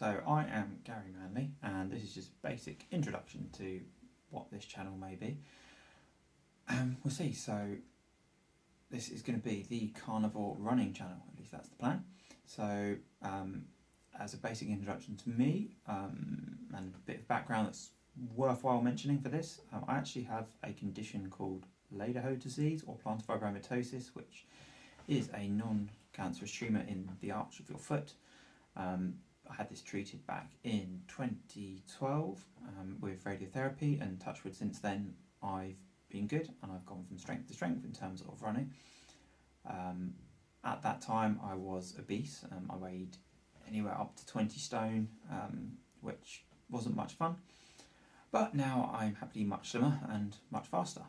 So I am Gary Manley, and this is just a basic introduction to what this channel may be. We'll see. So this is going to be the carnivore running channel, at least that's the plan. So as a basic introduction to me, and a bit of background that's worthwhile mentioning for this, I actually have a condition called Lederholt disease or plantar fibromatosis, which is a non-cancerous tumour in the arch of your foot. I had this treated back in 2012 with radiotherapy, and touch wood, since then I've been good and I've gone from strength to strength in terms of running. At that time I was obese. I weighed anywhere up to 20 stone, which wasn't much fun, but now I'm happily much slimmer and much faster.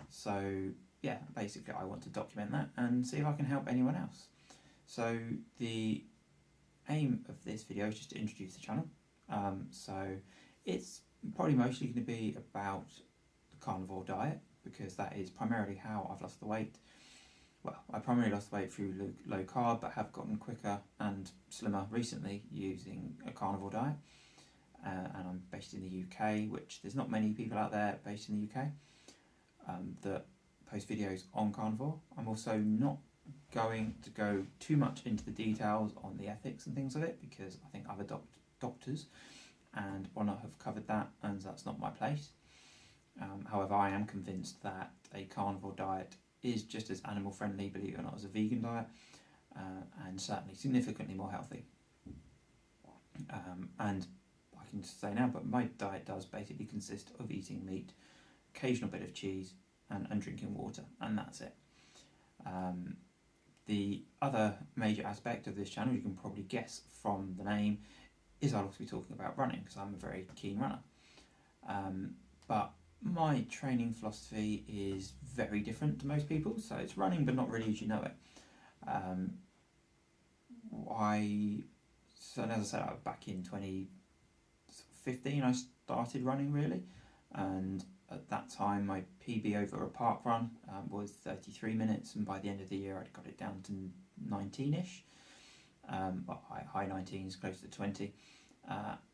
So yeah, basically I want to document that and see if I can help anyone else. So the aim of this video is just to introduce the channel. So it's probably mostly going to be about the carnivore diet, because that is primarily how I've lost the weight. Well, I primarily lost the weight through low carb, but have gotten quicker and slimmer recently using a carnivore diet. And I'm based in the UK, which there's not many people out there based in the UK that post videos on carnivore. I'm also not going to go too much into the details on the ethics and things of it, because I think other doctors and whatnot have covered that, and that's not my place. However, I am convinced that a carnivore diet is just as animal friendly, believe it or not, as a vegan diet, and certainly significantly more healthy. And I can just say now, but my diet does basically consist of eating meat, occasional bit of cheese, and drinking water, and that's it. The other major aspect of this channel, you can probably guess from the name, is I'll also be talking about running, because I'm a very keen runner. But my training philosophy is very different to most people, so it's running but not really as you know it. So as I said, back in 2015 I started running really, and at that time my PB over a parkrun was 33 minutes, and by the end of the year I'd got it down to 19ish, high 19s, close to 20,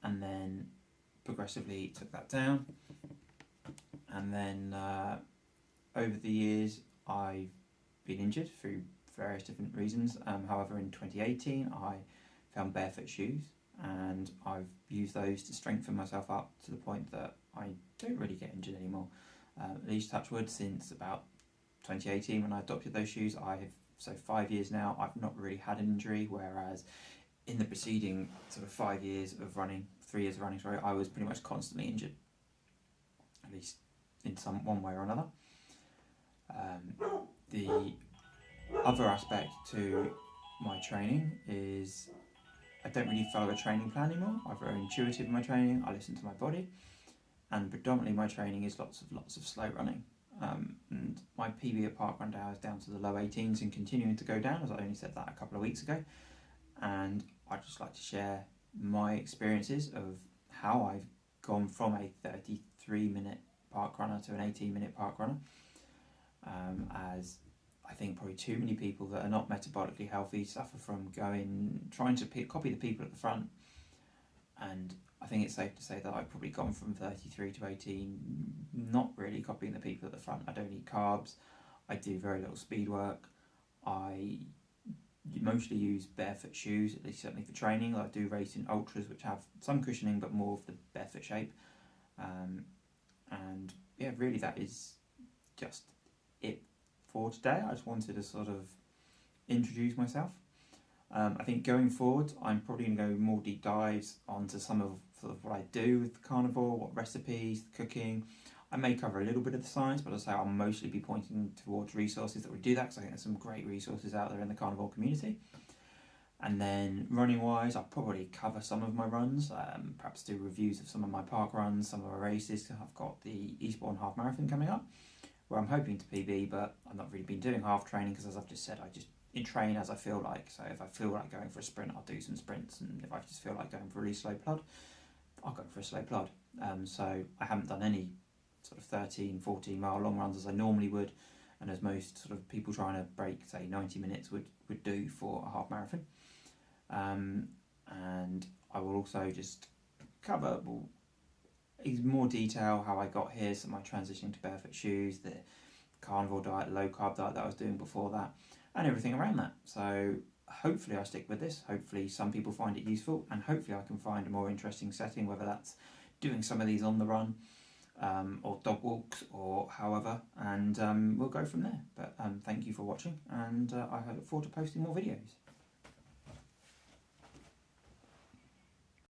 and then progressively took that down. And then over the years I've been injured through various different reasons. However, in 2018 I found barefoot shoes, and I've used those to strengthen myself up to the point that I don't really get injured anymore. At least touch wood, since about 2018 when I adopted those shoes, so 5 years now, I've not really had an injury, whereas in the preceding sort of 3 years of running, I was pretty much constantly injured, at least in one way or another. The other aspect to my training is I don't really follow a training plan anymore. I'm very intuitive in my training. I listen to my body, and predominantly my training is lots of slow running. And my PB at parkrun now is down to the low 18s and continuing to go down, as I only said that a couple of weeks ago. And I'd just like to share my experiences of how I've gone from a 33-minute parkrunner to an 18-minute parkrunner, as I think probably too many people that are not metabolically healthy suffer from trying to copy the people at the front. And I think it's safe to say that I've probably gone from 33 to 18, not really copying the people at the front. I don't eat carbs, I do very little speed work, I mostly use barefoot shoes, at least certainly for training. I do race in ultras, which have some cushioning but more of the barefoot shape. And yeah, really that is just it for today. I just wanted to sort of introduce myself. I think going forward I'm probably going to go more deep dives onto some of sort of what I do with carnivore, what recipes, cooking. I may cover a little bit of the science, but as I say, I'll mostly be pointing towards resources that would do that, because I think there's some great resources out there in the carnivore community. And then running wise, I'll probably cover some of my runs, perhaps do reviews of some of my park runs, some of my races. I've got the Eastbourne half marathon coming up, where I'm hoping to PB, but I've not really been doing half training, because as I've just said, I just train as I feel like. So if I feel like going for a sprint, I'll do some sprints, and if I just feel like going for a really slow plod, I'll go for a slow plod. So I haven't done any sort of 13-14 mile long runs as I normally would, and as most sort of people trying to break, say, 90 minutes would do for a half marathon. and I will also just cover in more detail how I got here, so my transitioning to barefoot shoes, the carnivore diet, low carb diet that I was doing before that, and everything around that. So hopefully I stick with this, hopefully some people find it useful, and hopefully I can find a more interesting setting, whether that's doing some of these on the run, or dog walks, or however, and we'll go from there. But thank you for watching, and I look forward to posting more videos.